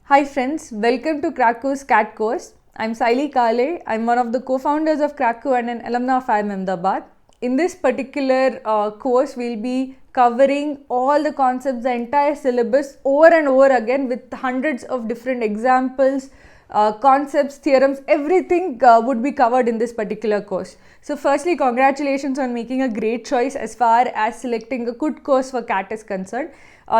Hi friends, welcome to Kraku's CAT course. I'm Saili Kale. I'm one of the co-founders of Kraku and an alumna of IIM Ahmedabad. In this particular course, we'll be covering all the concepts, the entire syllabus over and over again with hundreds of different examples, concepts, theorems, everything would be covered in this particular course. So firstly, congratulations on making a great choice as far as selecting a good course for CAT is concerned.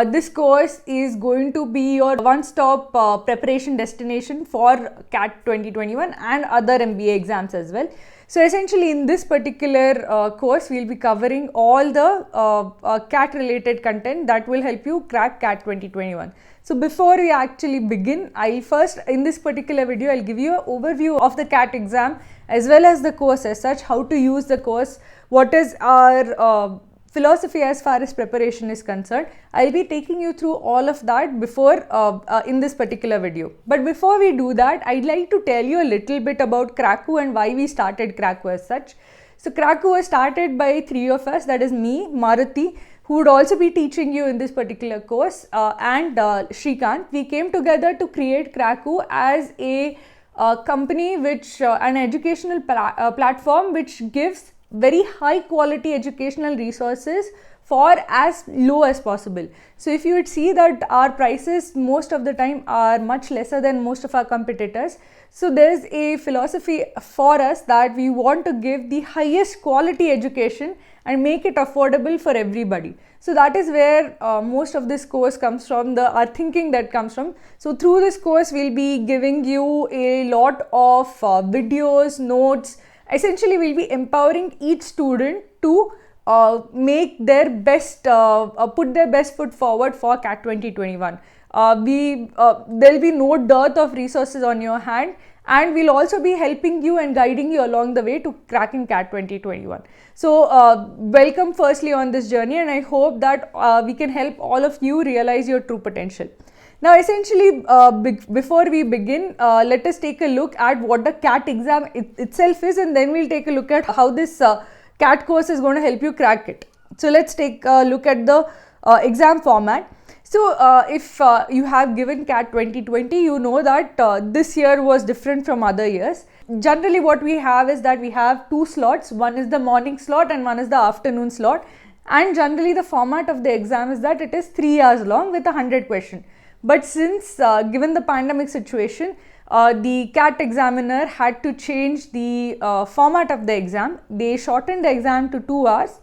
This course is going to be your one-stop preparation destination for CAT 2021 and other MBA exams as well. So essentially in this particular course, we'll be covering all the CAT related content that will help you crack CAT 2021. So before we actually begin, in this particular video, I'll give you an overview of the CAT exam as well as the course as such, how to use the course, what is our philosophy as far as preparation is concerned. I'll be taking you through all of that before in this particular video. But before we do that, I'd like to tell you a little bit about Kraku and why we started Kraku as such. So Kraku was started by three of us, that is me, Maruti, who would also be teaching you in this particular course, and Shrikant. We came together to create Kraku as a company which an educational platform which gives very high quality educational resources for as low as possible. So if you would see that our prices most of the time are much lesser than most of our competitors. So there's a philosophy for us that we want to give the highest quality education and make it affordable for everybody. So that is where most of this course comes from, our thinking that comes from. So through this course, we'll be giving you a lot of videos, notes. Essentially, we'll be empowering each student to make their best, put their best foot forward for CAT 2021. There'll be no dearth of resources on your hand, and we'll also be helping you and guiding you along the way to cracking CAT 2021. So welcome firstly on this journey, and I hope that we can help all of you realize your true potential. Now essentially, before we begin, let us take a look at what the CAT exam itself is, and then we'll take a look at how this CAT course is going to help you crack it. So let's take a look at the exam format. So if you have given CAT 2020, you know that this year was different from other years. Generally what we have is that we have two slots, one is the morning slot and one is the afternoon slot, and generally the format of the exam is that it is 3 hours long with 100 questions. But since given the pandemic situation, the CAT examiner had to change the format of the exam. They shortened the exam to 2 hours.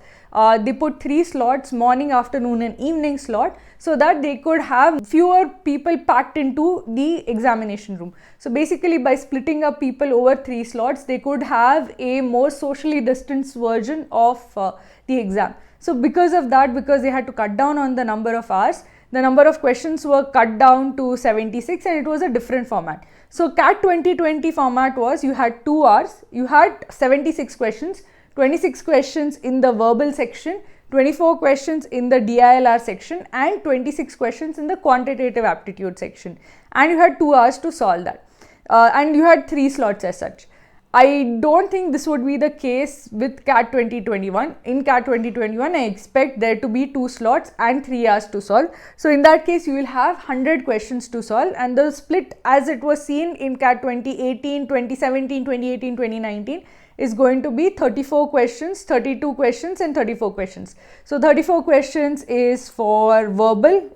They put 3 slots, morning, afternoon and evening slot, so that they could have fewer people packed into the examination room. So basically by splitting up people over 3 slots, they could have a more socially distanced version of the exam. So because of that, because they had to cut down on the number of hours, the number of questions were cut down to 76 and it was a different format. So CAT 2020 format was, you had 2 hours, you had 76 questions, 26 questions in the verbal section, 24 questions in the DILR section and 26 questions in the quantitative aptitude section, and you had 2 hours to solve that, and you had 3 slots as such. I don't think this would be the case with CAT 2021. In CAT 2021, I expect there to be 2 slots and 3 hours to solve. So in that case, you will have 100 questions to solve, and the split as it was seen in CAT 2018, 2017, 2018, 2019 is going to be 34 questions, 32 questions and 34 questions. So 34 questions is for verbal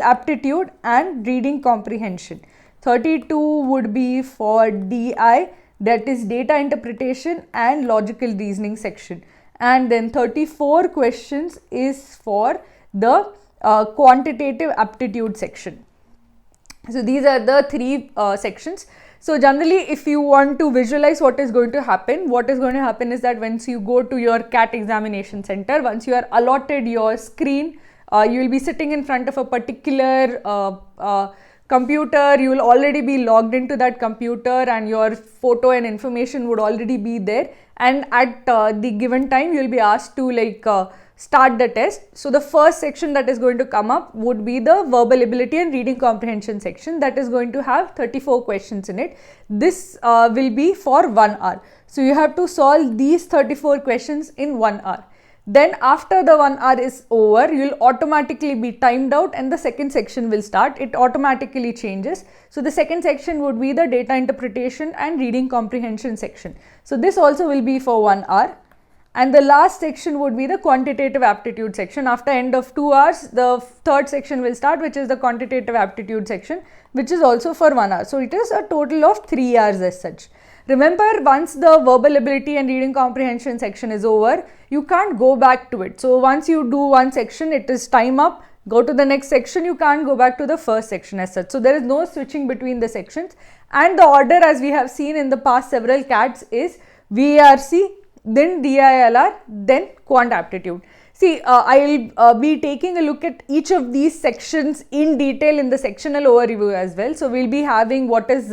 aptitude and reading comprehension. 32 would be for DI, that is data interpretation and logical reasoning section, and then 34 questions is for the quantitative aptitude section. So these are the 3 sections. So generally, if you want to visualize what is going to happen is that once you go to your CAT examination center, once you are allotted your screen, you will be sitting in front of a particular computer. You will already be logged into that computer and your photo and information would already be there, and at the given time you will be asked to start the test. So the first section that is going to come up would be the verbal ability and reading comprehension section, that is going to have 34 questions in it. This will be for 1 hour. So you have to solve these 34 questions in 1 hour. Then after the 1 hour is over, you'll automatically be timed out and the second section will start. It automatically changes. So the second section would be the data interpretation and reading comprehension section. So this also will be for 1 hour. And the last section would be the quantitative aptitude section. After end of 2 hours, the third section will start, which is the quantitative aptitude section, which is also for 1 hour. So it is a total of 3 hours as such. Remember, once the verbal ability and reading comprehension section is over, you can't go back to it. So once you do one section, it is time up, go to the next section, you can't go back to the first section as such. So there is no switching between the sections, and the order, as we have seen in the past several CATs, is VARC, then DILR, then quant aptitude. See, I will be taking a look at each of these sections in detail in the sectional overview as well. So we'll be having what is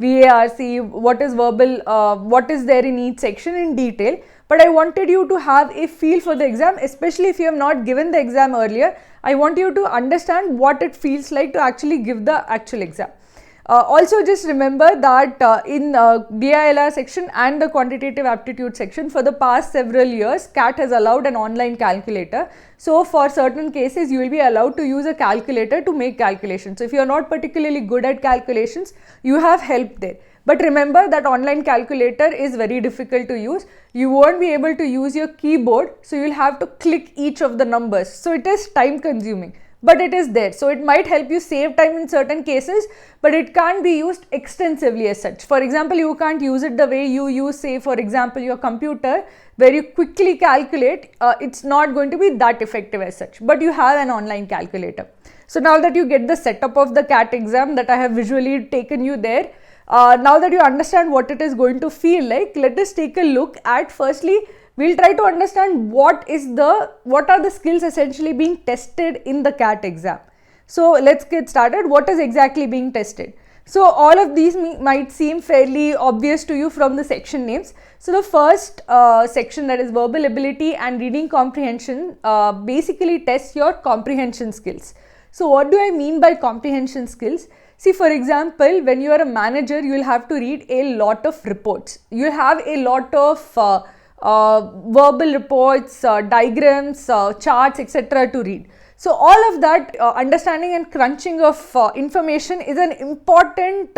VARC, what is verbal, what is there in each section in detail. But I wanted you to have a feel for the exam, especially if you have not given the exam earlier. I want you to understand what it feels like to actually give the actual exam. Also just remember that in DILR section and the quantitative aptitude section, for the past several years, CAT has allowed an online calculator. So for certain cases, you will be allowed to use a calculator to make calculations. So if you are not particularly good at calculations, you have help there. But remember that online calculator is very difficult to use. You won't be able to use your keyboard, so you will have to click each of the numbers. So it is time consuming. But it is there. So it might help you save time in certain cases, but it can't be used extensively as such. For example, you can't use it the way you use, say, for example, your computer, where you quickly calculate. It's not going to be that effective as such, but you have an online calculator. So now that you get the setup of the CAT exam that I have visually taken you there, now that you understand what it is going to feel like, let us take a look at, firstly, we'll try to understand what are the skills essentially being tested in the CAT exam. So let's get started. What is exactly being tested? So all of these might seem fairly obvious to you from the section names. So the first section, that is verbal ability and reading comprehension, basically tests your comprehension skills. So what do I mean by comprehension skills? See, for example, when you are a manager, you will have to read a lot of reports. You have a lot of verbal reports, diagrams, charts, etc. to read. So all of that understanding and crunching of information is an important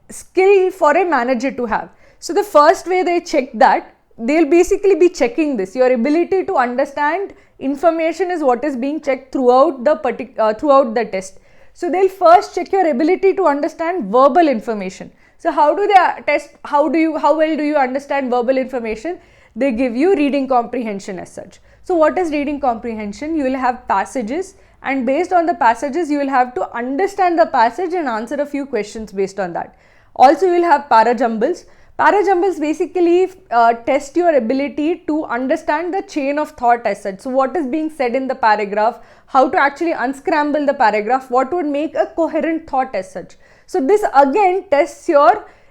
skill for a manager to have. So the first way they check that, they'll basically be checking this. Your ability to understand information is what is being checked throughout the test. So they'll first check your ability to understand verbal information. So how do they test? How well do you understand verbal information? They give you reading comprehension as such. So what is reading comprehension? You will have passages, and based on the passages, you will have to understand the passage and answer a few questions based on that. Also, you will have parajumbles. Parajumbles basically test your ability to understand the chain of thought as such. So what is being said in the paragraph, how to actually unscramble the paragraph, what would make a coherent thought as such. So this again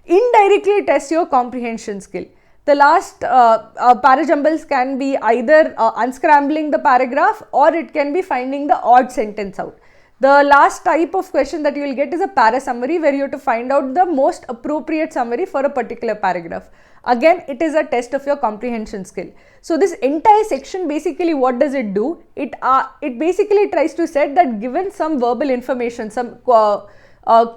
indirectly tests your comprehension skill. The last parajumbles can be either unscrambling the paragraph, or it can be finding the odd sentence out. The last type of question that you will get is a para summary, where you have to find out the most appropriate summary for a particular paragraph. Again, it is a test of your comprehension skill. So this entire section, basically what does it do? It basically tries to set that given some verbal information, some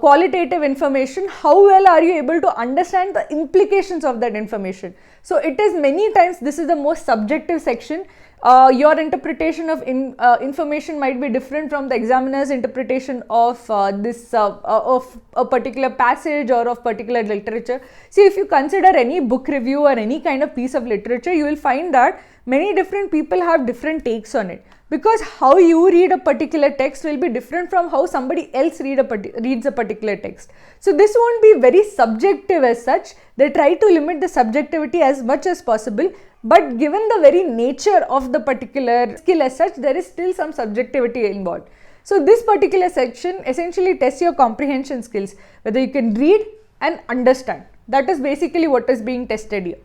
qualitative information, how well are you able to understand the implications of that information. So it is many times, this is the most subjective section. Your interpretation of information might be different from the examiner's interpretation of of a particular passage or of particular literature. See, if you consider any book review or any kind of piece of literature, you will find that many different people have different takes on it, because how you read a particular text will be different from how somebody else reads a particular text. So this won't be very subjective as such. They try to limit the subjectivity as much as possible, but given the very nature of the particular skill as such, there is still some subjectivity involved. So this particular section essentially tests your comprehension skills, whether you can read and understand. That is basically what is being tested here.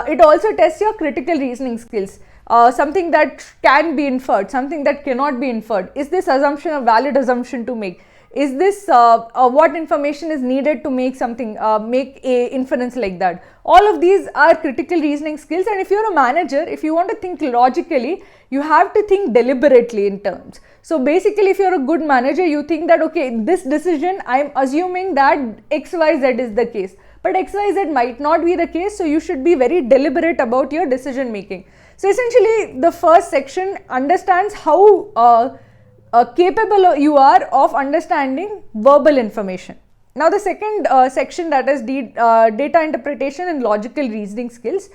It also tests your critical reasoning skills. Something that can be inferred, something that cannot be inferred. Is this assumption a valid assumption to make? is this what information is needed to make something, make a inference like that. All of these are critical reasoning skills, and if you're a manager, if you want to think logically, you have to think deliberately in terms. So basically, if you're a good manager, you think that, okay, this decision, I'm assuming that XYZ is the case, but XYZ might not be the case, so you should be very deliberate about your decision making. So essentially, the first section understands how capable you are of understanding verbal information. Now the second section, that is data interpretation and logical reasoning skills.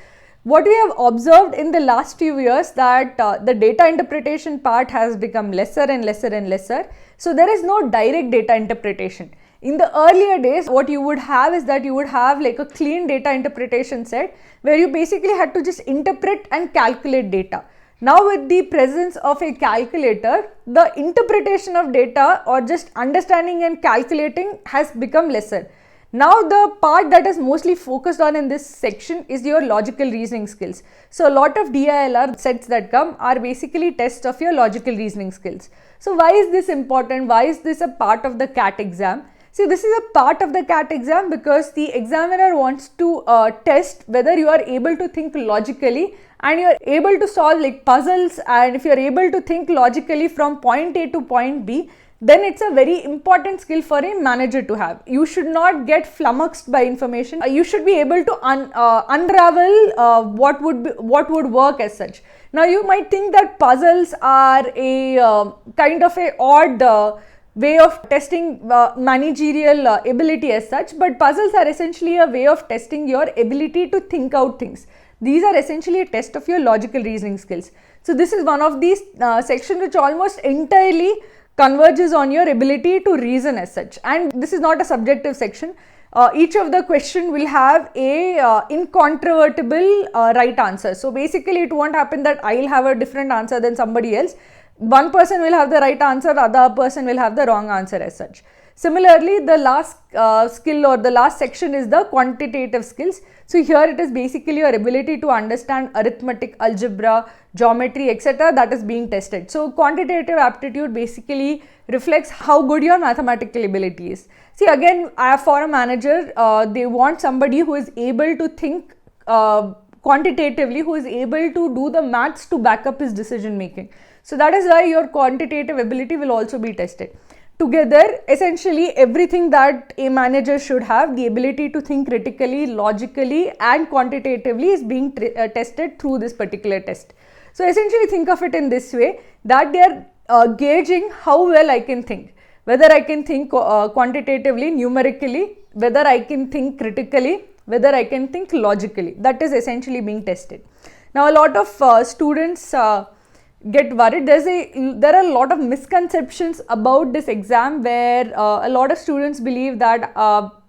What we have observed in the last few years that the data interpretation part has become lesser and lesser and lesser. So there is no direct data interpretation. In the earlier days, what you would have is that you would have like a clean data interpretation set where you basically had to just interpret and calculate data. Now with the presence of a calculator, the interpretation of data or just understanding and calculating has become lesser. Now the part that is mostly focused on in this section is your logical reasoning skills. So a lot of DILR sets that come are basically tests of your logical reasoning skills. So why is this important? Why is this a part of the CAT exam? See, this is a part of the CAT exam because the examiner wants to test whether you are able to think logically and you are able to solve like puzzles, and if you are able to think logically from point A to point B, then it's a very important skill for a manager to have. You should not get flummoxed by information. You should be able to unravel what would work as such. Now you might think that puzzles are a kind of a odd way of testing managerial ability as such, but puzzles are essentially a way of testing your ability to think out things. These are essentially a test of your logical reasoning skills. So this is one of these sections which almost entirely converges on your ability to reason as such, and this is not a subjective section. Each of the question will have a incontrovertible right answer. So basically it won't happen that I'll have a different answer than somebody else. One person will have the right answer, the other person will have the wrong answer as such. Similarly, the last skill or the last section is the quantitative skills. So here it is basically your ability to understand arithmetic, algebra, geometry, etc. that is being tested. So quantitative aptitude basically reflects how good your mathematical ability is. See, again, for a manager, they want somebody who is able to think quantitatively, who is able to do the maths to back up his decision making. So that is why your quantitative ability will also be tested. Together, essentially everything that a manager should have, the ability to think critically, logically and quantitatively, is being tested through this particular test. So essentially think of it in this way, that they are gauging how well I can think, whether I can think quantitatively, numerically, whether I can think critically, whether I can think logically. That is essentially being tested. Now a lot of students get worried. There are a lot of misconceptions about this exam, where a lot of students believe that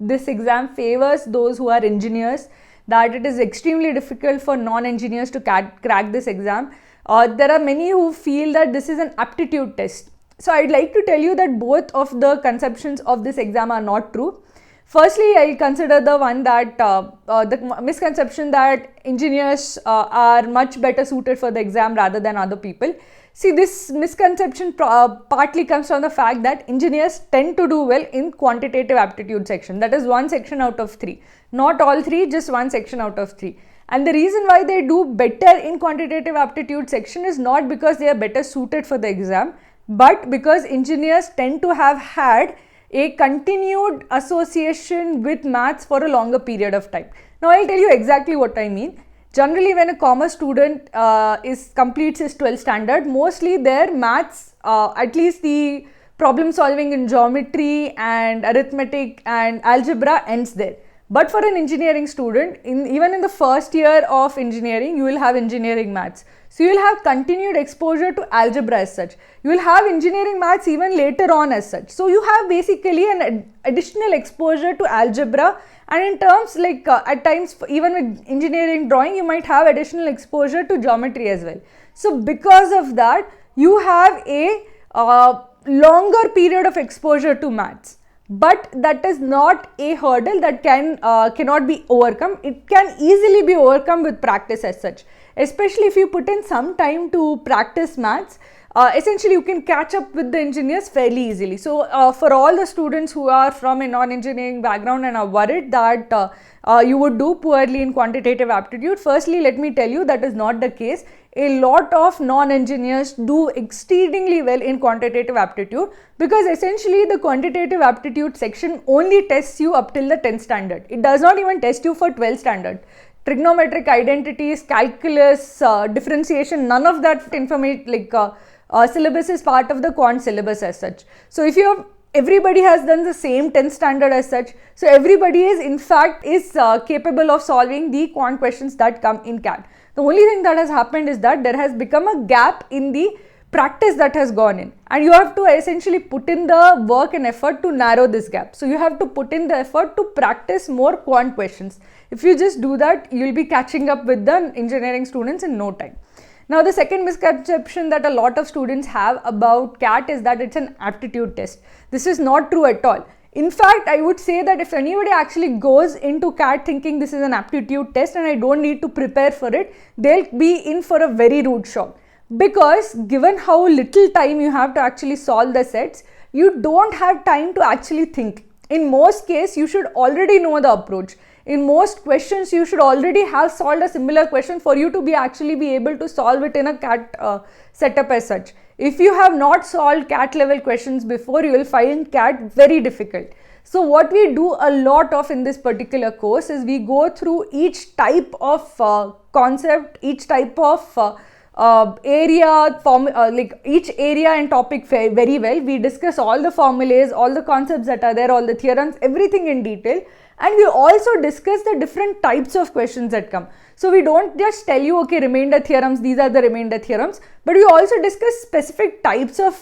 this exam favors those who are engineers, that it is extremely difficult for non-engineers to crack this exam. There are many who feel that this is an aptitude test. So I'd like to tell you that both of the conceptions of this exam are not true. Firstly, I'll consider the one that the misconception that engineers are much better suited for the exam rather than other people. See, this misconception partly comes from the fact that engineers tend to do well in quantitative aptitude section. That is one section out of 3. Not all 3, just one section out of 3. And the reason why they do better in quantitative aptitude section is not because they are better suited for the exam, but because engineers tend to have had a continued association with maths for a longer period of time. Now I'll tell you exactly what I mean. Generally, when a commerce student completes his 12th standard, mostly their maths, at least the problem solving in geometry and arithmetic and algebra, ends there. But for an engineering student, even in the first year of engineering, you will have engineering maths. So you will have continued exposure to algebra as such. You will have engineering maths even later on as such. So you have basically an additional exposure to algebra, and in terms like at times even with engineering drawing, you might have additional exposure to geometry as well. So because of that, you have a longer period of exposure to maths. But that is not a hurdle that cannot be overcome. It can easily be overcome with practice as such. Especially if you put in some time to practice maths, essentially you can catch up with the engineers fairly easily. So for all the students who are from a non-engineering background and are worried that you would do poorly in quantitative aptitude, firstly let me tell you that is not the case. A lot of non-engineers do exceedingly well in quantitative aptitude, because essentially the quantitative aptitude section only tests you up till the 10th standard. It does not even test you for 12th standard. Trigonometric identities, calculus, differentiation, none of that information syllabus is part of the quant syllabus as such. So if you have, everybody has done the same 10th standard as such, so everybody is in fact capable of solving the quant questions that come in CAT. The only thing that has happened is that there has become a gap in the practice that has gone in, and you have to essentially put in the work and effort to narrow this gap. So you have to put in the effort to practice more quant questions. If you just do that, you will be catching up with the engineering students in no time. Now the second misconception that a lot of students have about CAT is that it's an aptitude test. This is not true at all. In fact, I would say that if anybody actually goes into CAT thinking this is an aptitude test and I don't need to prepare for it, they'll be in for a very rude shock. Because given how little time you have to actually solve the sets, you don't have time to actually think. In most cases, you should already know the approach. In most questions, you should already have solved a similar question for you to be able to solve it in a CAT setup as such. If you have not solved CAT level questions before, you will find CAT very difficult. So what we do a lot of in this particular course is we go through each type of concept, each type of area, each area and topic very well. We discuss all the formulas, all the concepts that are there, all the theorems, everything in detail. And we also discuss the different types of questions that come. So we don't just tell you, okay, remainder theorems, these are the remainder theorems, but we also discuss specific types of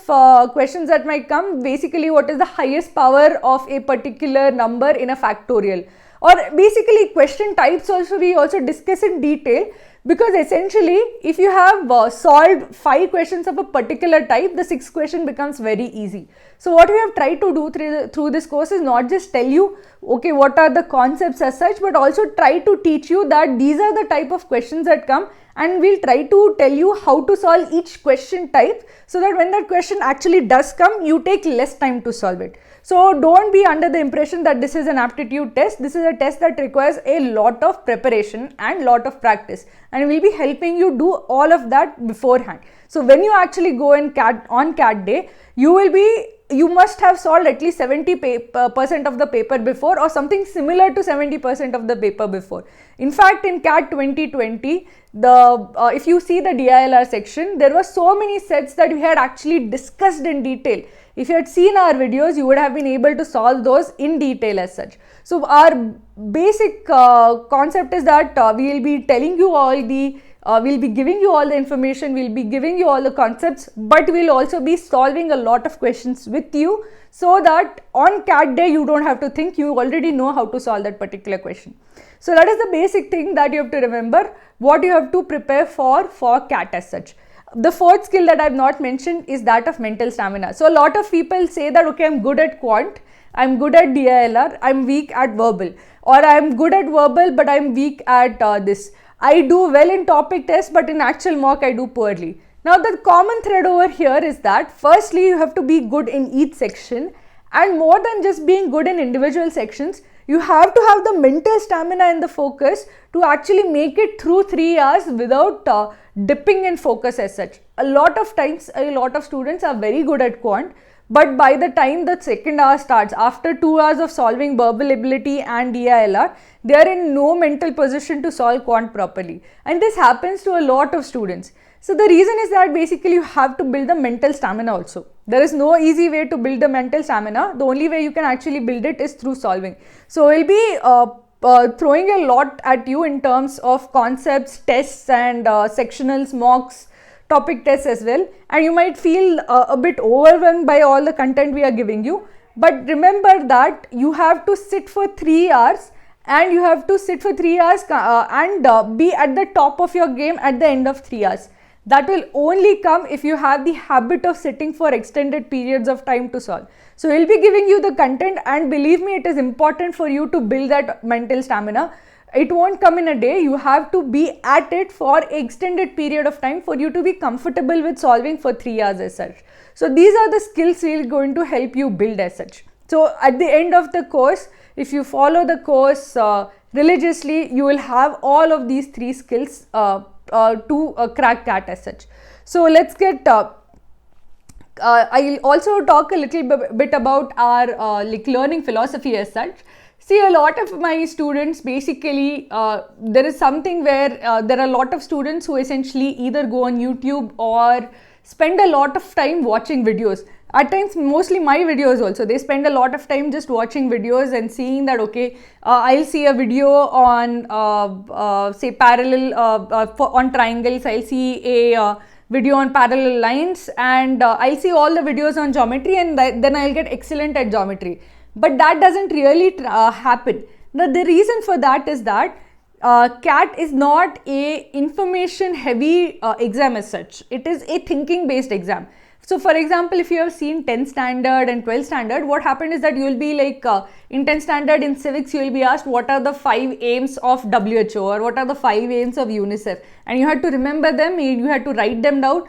questions that might come. Basically, what is the highest power of a particular number in a factorial? Or basically question types also we also discuss in detail, because essentially if you have solved 5 questions of a particular type, the 6th question becomes very easy. So what we have tried to do through this course is not just tell you, okay, what are the concepts as such, but also try to teach you that these are the type of questions that come, and we'll try to tell you how to solve each question type, so that when that question actually does come, you take less time to solve it. So don't be under the impression that this is an aptitude test. This is a test that requires a lot of preparation and lot of practice, and we'll be helping you do all of that beforehand. So when you actually go in on CAT day, you must have solved at least 70% of the paper before, or something similar to 70% of the paper before. In fact, in CAT 2020, if you see the DILR section, there were so many sets that we had actually discussed in detail. If you had seen our videos, you would have been able to solve those in detail as such. So our basic concept is that we will be telling you all we'll be giving you all the information, we'll be giving you all the concepts, but we'll also be solving a lot of questions with you, so that on CAT day you don't have to think, you already know how to solve that particular question. So that is the basic thing that you have to remember, what you have to prepare for CAT as such. The fourth skill that I have not mentioned is that of mental stamina. So a lot of people say that, okay, I'm good at quant, I'm good at DILR, I'm weak at verbal, or I'm good at verbal but I'm weak at this. I do well in topic tests, but in actual mock I do poorly. Now the common thread over here is that firstly you have to be good in each section, and more than just being good in individual sections, you have to have the mental stamina and the focus to actually make it through 3 hours without dipping in focus as such. A lot of times, a lot of students are very good at quant, but by the time the second hour starts, after 2 hours of solving verbal ability and DILR, they are in no mental position to solve quant properly. And this happens to a lot of students. So the reason is that basically you have to build the mental stamina also. There is no easy way to build the mental stamina. The only way you can actually build it is through solving. So we'll be throwing a lot at you in terms of concepts, tests and sectionals, mocks, topic tests as well, and you might feel a bit overwhelmed by all the content we are giving you. But remember that you have to sit for 3 hours, and you have to sit for 3 hours and be at the top of your game at the end of 3 hours. That will only come if you have the habit of sitting for extended periods of time to solve. So we'll be giving you the content, and believe me, it is important for you to build that mental stamina. it won't come in a day. You have to be at it for extended period of time for you to be comfortable with solving for 3 hours as such. So these are the skills we're going to help you build as such. So at the end of the course, if you follow the course religiously, you will have all of these 3 skills to crack CAT as such. So let's get I'll also talk a little bit about our like learning philosophy as such. See, a lot of my students basically, there is something where there are a lot of students who essentially either go on YouTube or spend a lot of time watching videos. At times, mostly my videos also, they spend a lot of time just watching videos and seeing that, okay, I'll see a video on say parallel on triangles, I'll see a video on parallel lines, and I'll see all the videos on geometry, and then I'll get excellent at geometry. But that doesn't really happen. Now, the reason for that is that CAT is not a information heavy exam as such. It is a thinking based exam. So for example, if you have seen 10th standard and 12th standard, what happened is that you will be like in 10th standard in civics, you will be asked what are the 5 aims of WHO or what are the 5 aims of UNICEF, and you had to remember them, you had to write them down,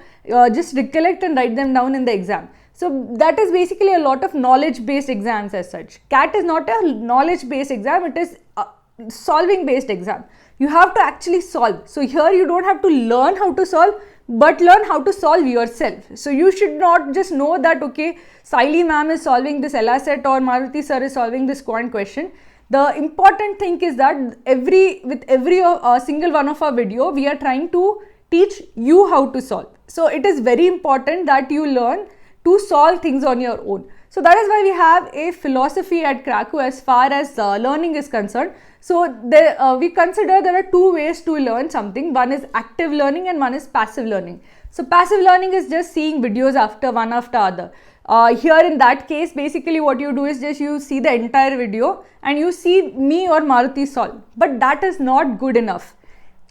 just recollect and write them down in the exam. So that is basically a lot of knowledge based exams as such. CAT is not a knowledge based exam, it is a solving based exam. You have to actually solve. So here you don't have to learn how to solve, but learn how to solve yourself. So you should not just know that, okay, Saili ma'am is solving this LSAT or Maruti sir is solving this quant question. The important thing is that with every single one of our video, we are trying to teach you how to solve. So it is very important that you learn to solve things on your own. So that is why we have a philosophy at Kraku as far as learning is concerned. So we consider there are 2 ways to learn something. One is active learning and one is passive learning. So passive learning is just seeing videos one after other. Here in that case, basically what you do is just you see the entire video and you see me or Maruti solve. But that is not good enough.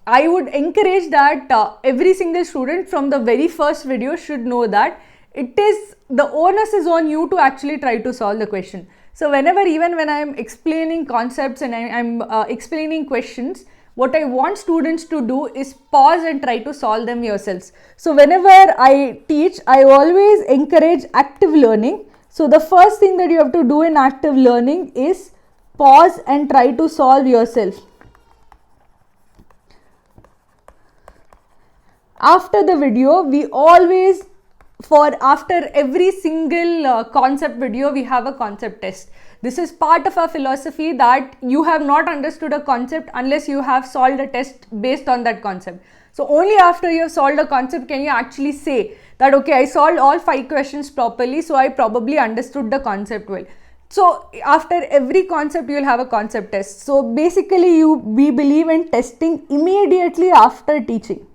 I would encourage that every single student from the very first video should know that the onus is on you to actually try to solve the question. So even when I am explaining concepts and I'm explaining questions, what I want students to do is pause and try to solve them yourselves. So whenever I teach, I always encourage active learning. So the first thing that you have to do in active learning is pause and try to solve yourself. After the video, we always after every single concept video, we have a concept test. This is part of our philosophy that you have not understood a concept unless you have solved a test based on that concept. So only after you have solved a concept can you actually say that, okay, I solved all 5 questions properly, so I probably understood the concept well. So after every concept, you will have a concept test. So basically we believe in testing immediately after teaching.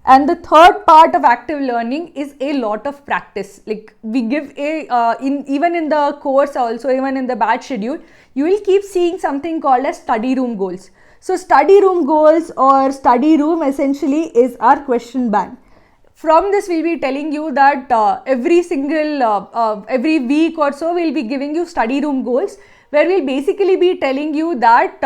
And the third part of active learning is a lot of practice. Like we give even in the course also, even in the batch schedule, you will keep seeing something called as study room goals. So study room goals or study room essentially is our question bank. From this, we'll be telling you that every week or so, we'll be giving you study room goals, where we'll basically be telling you that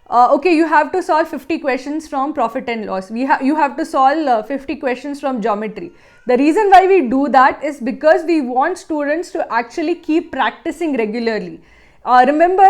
okay, you have to solve 50 questions from profit and loss. You have to solve 50 questions from geometry. The reason why we do that is because we want students to actually keep practicing regularly. Remember,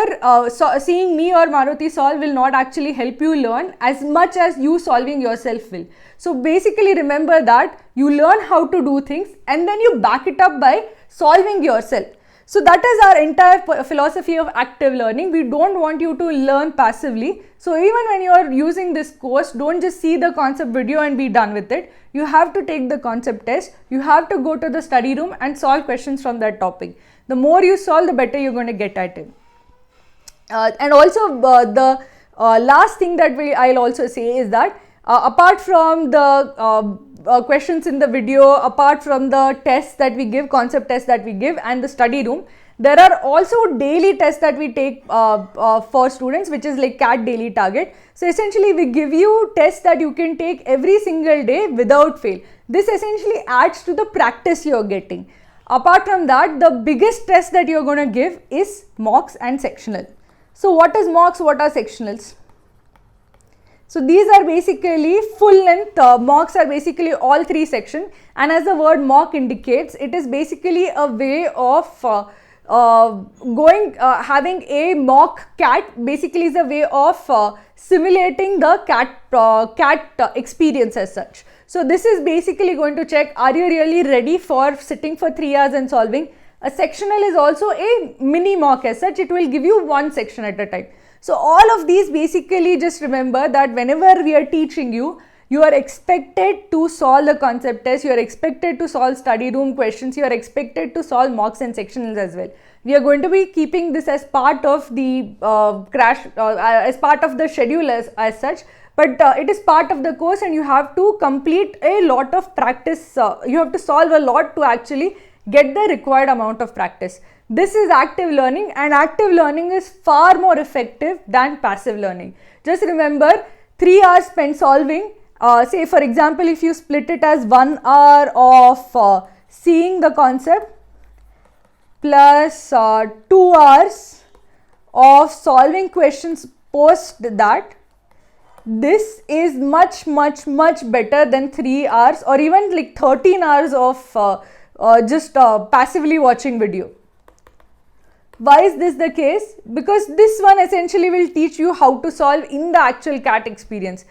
seeing me or Maruti solve will not actually help you learn as much as you solving yourself will. So basically remember that you learn how to do things and then you back it up by solving yourself. So that is our entire philosophy of active learning. We don't want you to learn passively. So even when you are using this course, don't just see the concept video and be done with it. You have to take the concept test. You have to go to the study room and solve questions from that topic. The more you solve, the better you're going to get at it. And also the last thing that I'll also say is that apart from the questions in the video, apart from the tests that we give, concept tests that we give and the study room, there are also daily tests that we take for students, which is like CAT daily target. So essentially we give you tests that you can take every single day without fail. This essentially adds to the practice you're getting. Apart from that, the biggest test that you're going to give is mocks and sectional. So what is mocks? What are sectionals? So these are basically full length, mocks are basically all 3 sections, and as the word mock indicates, it is basically a way of having a mock CAT basically is a way of simulating the CAT experience as such. So this is basically going to check, are you really ready for sitting for 3 hours and solving? A sectional is also a mini mock as such, it will give you 1 section at a time. So all of these basically, just remember that whenever we are teaching you, you are expected to solve the concept test, you are expected to solve study room questions, you are expected to solve mocks and sectionals as well. We are going to be keeping this as part of the as part of the schedule as such, but it is part of the course and you have to complete a lot of practice, you have to solve a lot to actually get the required amount of practice. This is active learning, and active learning is far more effective than passive learning. Just remember, 3 hours spent solving, say for example, if you split it as 1 hour of seeing the concept plus 2 hours of solving questions post that, this is much better than 3 hours or even like 13 hours of just passively watching video. Why is this the case? Because this one essentially will teach you how to solve in the actual CAT experience.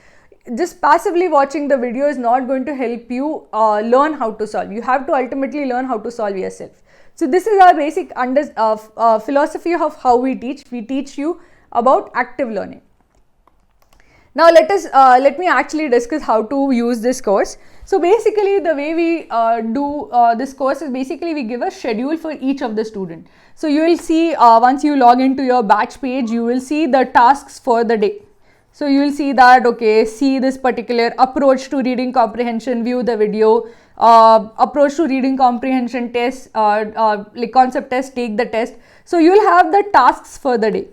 Just passively watching the video is not going to help you learn how to solve. You have to ultimately learn how to solve yourself. So this is our basic philosophy of how we teach. We teach you about active learning. Now let me actually discuss how to use this course. So basically the way we do this course is basically we give a schedule for each of the student. So you will see once you log into your batch page, you will see the tasks for the day. So you will see that, okay, see this particular approach to reading comprehension, view the video, approach to reading comprehension test, like concept test, take the test. So you will have the tasks for the day.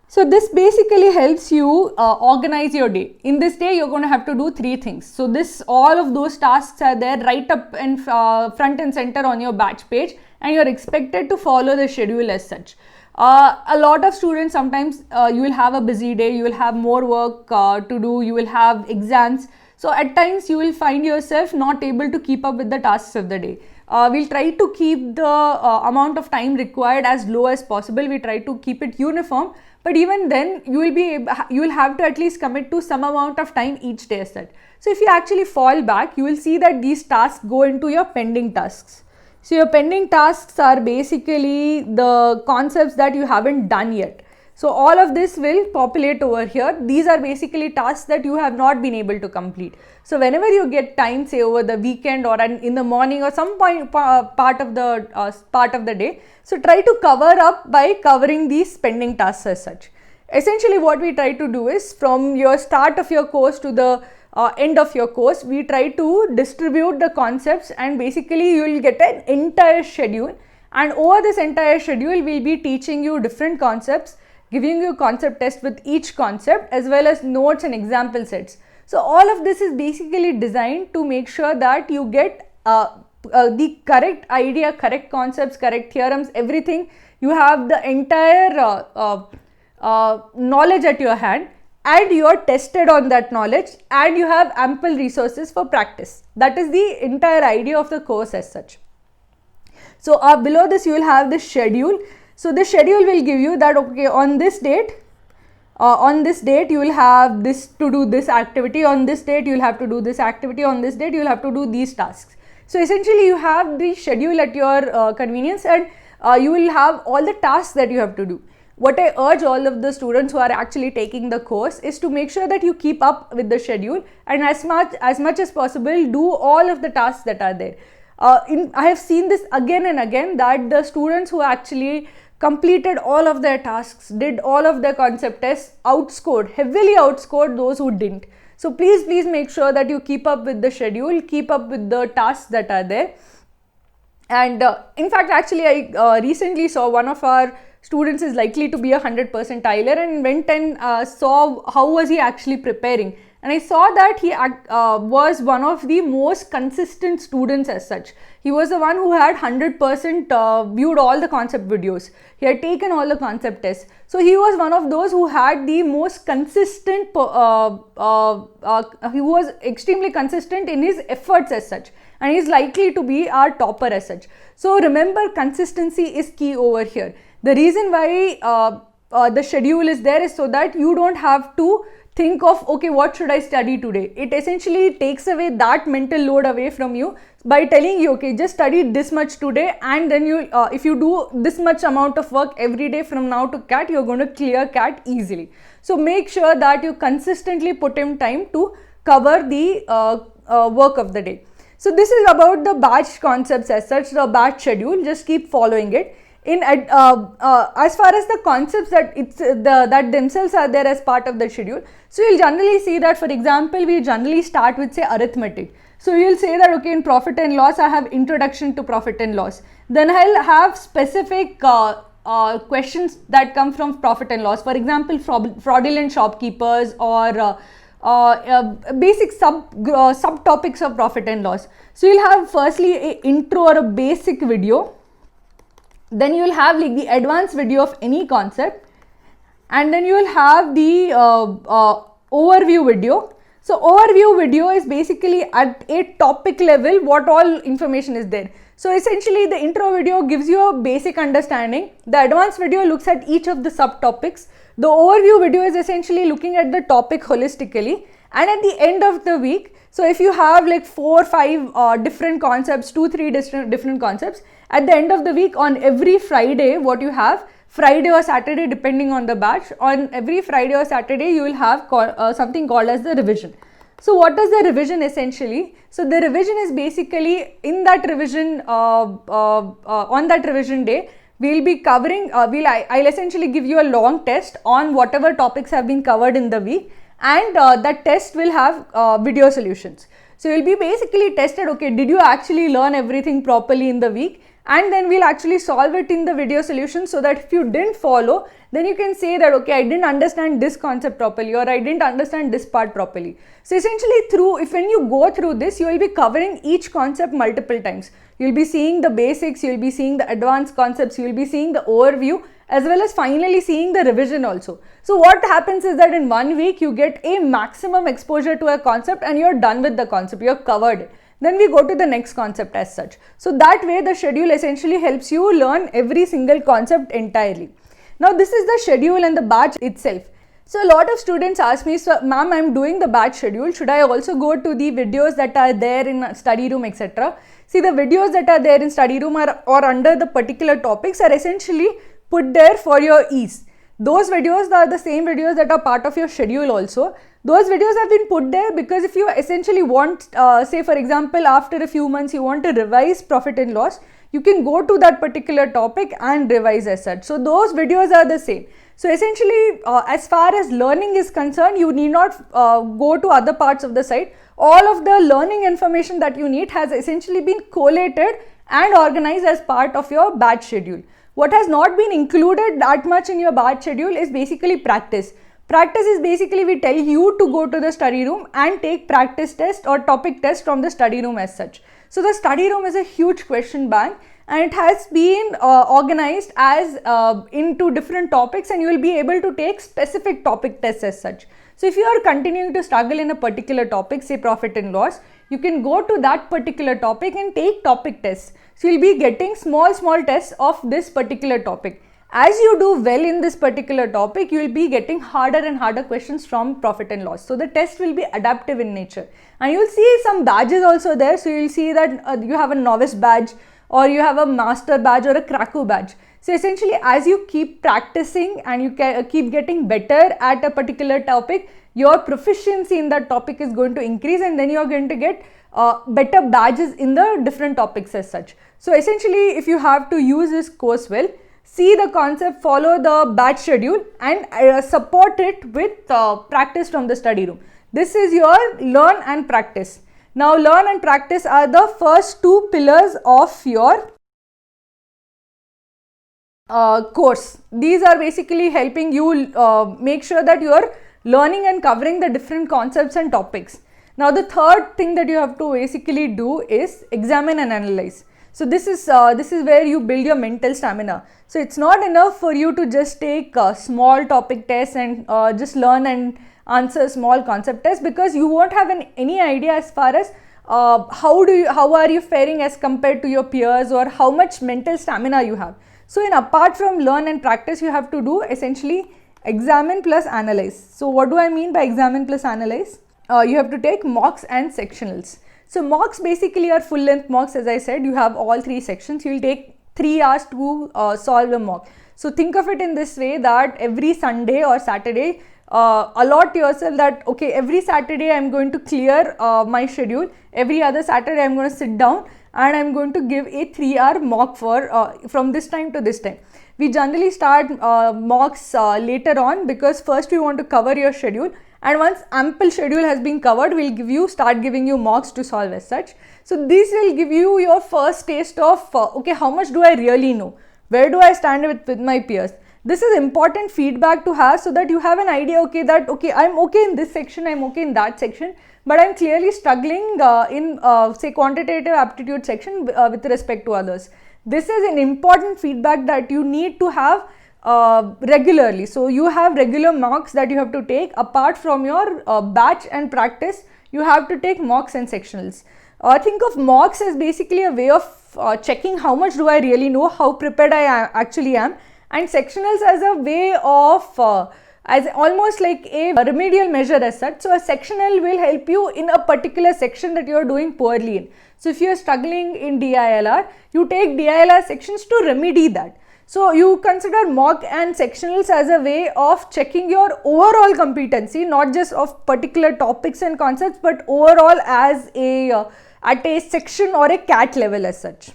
So this basically helps you organize your day. In this day, you're going to have to do 3 things. So all of those tasks are there right up in front and center on your batch page, and you're expected to follow the schedule as such. A lot of students, sometimes you will have a busy day, you will have more work to do, you will have exams. So at times you will find yourself not able to keep up with the tasks of the day. We'll try to keep the amount of time required as low as possible. We try to keep it uniform, but even then you will have to at least commit to some amount of time each day as such. So if you actually fall back, you will see that these tasks go into your pending tasks. So your pending tasks are basically the concepts that you haven't done yet. So all of this will populate over here. These are basically tasks that you have not been able to complete. So whenever you get time, say over the weekend or in the morning or some part of the day, so try to cover up by covering these pending tasks as such. Essentially what we try to do is, from your start of your course to the end of your course, we try to distribute the concepts, and basically you will get an entire schedule, and over this entire schedule we'll be teaching you different concepts, giving you concept test with each concept, as well as notes and example sets. So all of this is basically designed to make sure that you get the correct idea, correct concepts, correct theorems, everything. You have the entire knowledge at your hand, and you are tested on that knowledge, and you have ample resources for practice. That is the entire idea of the course as such. So below this you will have the schedule. So the schedule will give you that, okay, on this date you will have this to do this activity, on this date you will have to do this activity, on this date you will have to do these tasks. So essentially you have the schedule at your convenience, and you will have all the tasks that you have to do. What I urge all of the students who are actually taking the course is to make sure that you keep up with the schedule, and as much as possible do all of the tasks that are there. I have seen this again and again, that the students who actually completed all of their tasks, did all of their concept tests, heavily outscored those who didn't. So please make sure that you keep up with the schedule, keep up with the tasks that are there. And in fact, actually I recently saw one of our students is likely to be 100 percentiler, and went and saw how was he actually preparing. and I saw that he was one of the most consistent students as such. He was the one who had 100% viewed all the concept videos. He had taken all the concept tests. So he was one of those who had the most consistent, he was extremely consistent in his efforts as such, and he is likely to be our topper as such. So remember, consistency is key over here. The reason why the schedule is there is so that you don't have to think of, okay, what should I study today? It essentially takes away that mental load away from you by telling you, okay, just study this much today, and then you if you do this much amount of work every day from now to CAT, you're going to clear CAT easily. So make sure that you consistently put in time to cover the work of the day. So this is about the batch concepts as such, the batch schedule. Just keep following it. In as far as the concepts that that themselves are there as part of the schedule, so you'll generally see that, for example, we generally start with, say, arithmetic. So you'll say that, okay, in profit and loss I have introduction to profit and loss, then I'll have specific questions that come from profit and loss, for example, fraudulent shopkeepers, or basic subtopics of profit and loss. So you'll have firstly a intro or a basic video, then you will have like the advanced video of any concept, and then you will have the overview video. So overview video is basically at a topic level what all information is there. So essentially the intro video gives you a basic understanding, the advanced video looks at each of the subtopics, the overview video is essentially looking at the topic holistically, and at the end of the week, so if you have like 4 or 5 different concepts, 2-3 different concepts, at the end of the week, on every Friday, what you have, Friday or Saturday depending on the batch, on every Friday or Saturday you will have something called as the revision. So what is the revision essentially? So the revision is basically, in that revision, on that revision day, we'll be covering, I'll essentially give you a long test on whatever topics have been covered in the week, and that test will have video solutions. So you'll be basically tested, okay, did you actually learn everything properly in the week? And then we'll actually solve it in the video solution, so that if you didn't follow, then you can say that, okay, I didn't understand this concept properly, or I didn't understand this part properly. So essentially when you go through this, you will be covering each concept multiple times. You'll be seeing the basics, you'll be seeing the advanced concepts, you'll be seeing the overview, as well as finally seeing the revision also. So what happens is that in 1 week, you get a maximum exposure to a concept and you're done with the concept, you've covered it. Then we go to the next concept as such. So that way the schedule essentially helps you learn every single concept entirely. Now this is the schedule and the batch itself. So a lot of students ask me, so ma'am, I'm doing the batch schedule, should I also go to the videos that are there in study room, etc.? See, the videos that are there in study room or under the particular topics are essentially put there for your ease. Those videos are the same videos that are part of your schedule also. Those videos have been put there because if you essentially want, say for example, after a few months you want to revise profit and loss, you can go to that particular topic and revise as such. So those videos are the same. So essentially, as far as learning is concerned, you need not go to other parts of the site. All of the learning information that you need has essentially been collated and organized as part of your batch schedule. What has not been included that much in your batch schedule is basically practice. Practice is basically we tell you to go to the study room and take practice test or topic test from the study room as such. So the study room is a huge question bank, and it has been organized as into different topics, and you will be able to take specific topic tests as such. So if you are continuing to struggle in a particular topic, say profit and loss, you can go to that particular topic and take topic tests. So you'll be getting small tests of this particular topic. As you do well in this particular topic, you will be getting harder and harder questions from profit and loss. So the test will be adaptive in nature, and you will see some badges also there. So you will see that you have a novice badge, or you have a master badge, or a Krakow badge. So essentially, as you keep practicing and you keep getting better at a particular topic, your proficiency in that topic is going to increase, and then you are going to get better badges in the different topics as such. So essentially, if you have to use this course well, see the concept, follow the batch schedule, and support it with practice from the study room. This is your learn and practice. Now, learn and practice are the first two pillars of your course. These are basically helping you make sure that you are learning and covering the different concepts and topics. Now the third thing that you have to basically do is examine and analyze. So this is where you build your mental stamina. So it's not enough for you to just take small topic tests and just learn and answer small concept tests, because you won't have any idea as far as how are you faring as compared to your peers, or how much mental stamina you have. So apart from learn and practice, you have to do essentially examine plus analyze. So what do I mean by examine plus analyze? You have to take mocks and sectionals. So mocks basically are full length mocks. As I said, you have all three sections. You will take 3 hours to solve a mock. So think of it in this way, that every Sunday or Saturday, allot yourself that okay, every Saturday I am going to clear my schedule. Every other Saturday I am going to sit down and I am going to give a 3-hour mock for from this time to this time. We generally start mocks later on, because first we want to cover your schedule, and once ample schedule has been covered, we'll start giving you mocks to solve as such. So this will give you your first taste of okay, how much do I really know? Where do I stand with my peers? This is important feedback to have, so that you have an idea, okay, that okay, I'm okay in this section, I'm okay in that section, but I'm clearly struggling in say quantitative aptitude section with respect to others. This is an important feedback that you need to have regularly. So you have regular mocks that you have to take. Apart from your batch and practice, you have to take mocks and sectionals. Think of mocks as basically a way of checking how much do I really know, how prepared I actually am, and sectionals as a way of as almost like a remedial measure as such. So a sectional will help you in a particular section that you are doing poorly in. So if you are struggling in DILR, you take DILR sections to remedy that. So you consider mock and sectionals as a way of checking your overall competency, not just of particular topics and concepts, but overall as a at a section or a CAT level as such.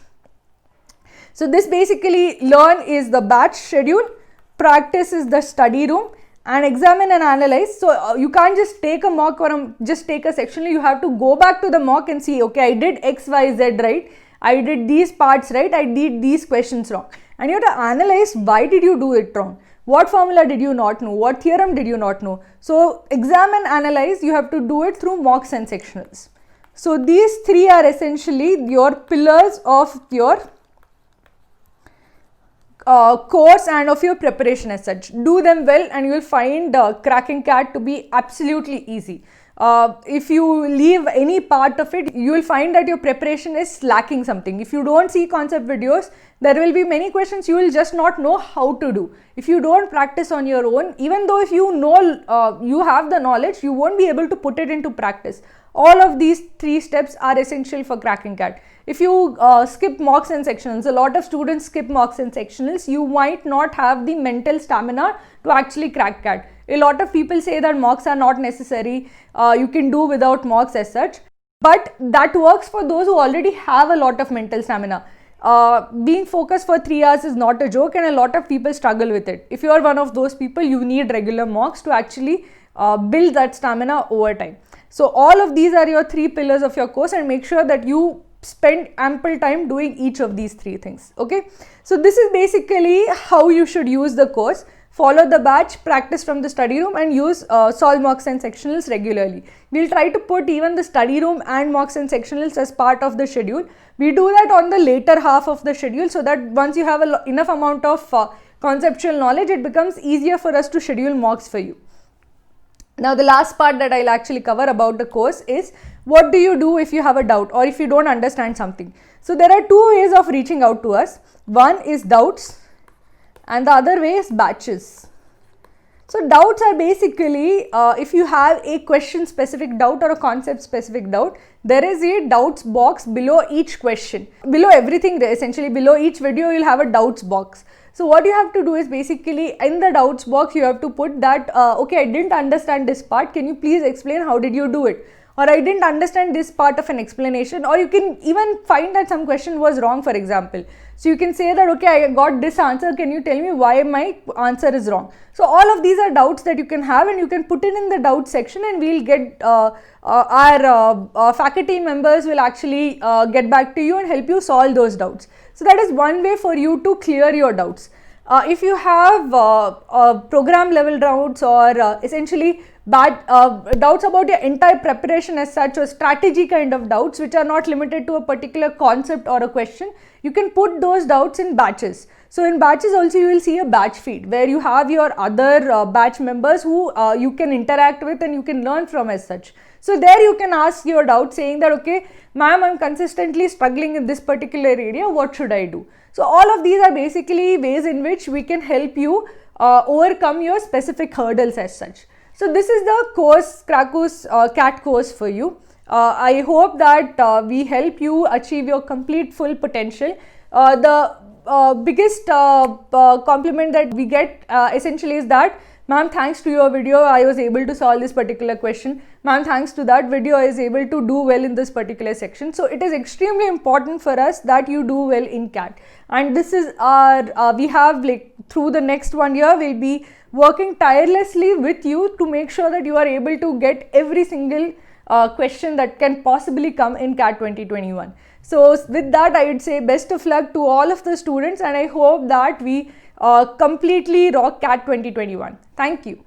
So this basically, learn is the batch schedule, practice is the study room, and examine and analyze. So you can't just take a mock or just take a sectional. You have to go back to the mock and see, okay, I did X, Y, Z right, I did these parts right, I did these questions wrong. And you have to analyze, why did you do it wrong? What formula did you not know? What theorem did you not know? So examine, analyze, you have to do it through mocks and sectionals. So these three are essentially your pillars of your course and of your preparation as such. Do them well and you will find cracking CAT to be absolutely easy. If you leave any part of it, you will find that your preparation is lacking something. If you don't see concept videos, there will be many questions you will just not know how to do. If you don't practice on your own, even though if you know you have the knowledge, you won't be able to put it into practice. All of these three steps are essential for cracking CAT. If you skip mocks and sectionals, a lot of students skip mocks and sectionals, you might not have the mental stamina to actually crack CAT. A lot of people say that mocks are not necessary, you can do without mocks as such, but that works for those who already have a lot of mental stamina. Being focused for 3 hours is not a joke and a lot of people struggle with it. If you are one of those people, you need regular mocks to actually build that stamina over time. So all of these are your three pillars of your course, and make sure that you spend ample time doing each of these three things. Okay, so this is basically how you should use the course. Follow the batch, practice from the study room, and use solve mocks and sectionals regularly. We'll try to put even the study room and mocks and sectionals as part of the schedule. We do that on the later half of the schedule, so that once you have enough amount of conceptual knowledge, it becomes easier for us to schedule mocks for you. Now the last part that I'll actually cover about the course is, what do you do if you have a doubt or if you don't understand something? So there are two ways of reaching out to us. One is doubts and the other way is batches. So doubts are basically if you have a question specific doubt or a concept specific doubt, there is a doubts box below each question. Below everything, essentially below each video, you'll have a doubts box. So what you have to do is basically in the doubts box, you have to put that, okay, I didn't understand this part. Can you please explain how did you do it? Or I didn't understand this part of an explanation. Or you can even find that some question was wrong, for example. So you can say that, okay, I got this answer. Can you tell me why my answer is wrong? So all of these are doubts that you can have, and you can put it in the doubt section, and we'll get our faculty members will actually get back to you and help you solve those doubts. So that is one way for you to clear your doubts. If you have program level doubts or essentially doubts about your entire preparation as such, or strategy kind of doubts which are not limited to a particular concept or a question, you can put those doubts in batches. So in batches also you will see a batch feed where you have your other batch members who you can interact with and you can learn from as such. So there you can ask your doubt saying that, okay, ma'am, I'm consistently struggling in this particular area, what should I do? So all of these are basically ways in which we can help you overcome your specific hurdles as such. So this is the course, Krakus CAT course for you. I hope that we help you achieve your complete full potential. The biggest compliment that we get essentially is that, ma'am, thanks to your video, I was able to solve this particular question. Ma'am, thanks to that video, I was able to do well in this particular section. So it is extremely important for us that you do well in CAT. And this is our, we have like through the next 1 year, we'll be working tirelessly with you to make sure that you are able to get every single question that can possibly come in CAT 2021. So with that, I would say best of luck to all of the students, and I hope that we completely rock CAT 2021. Thank you.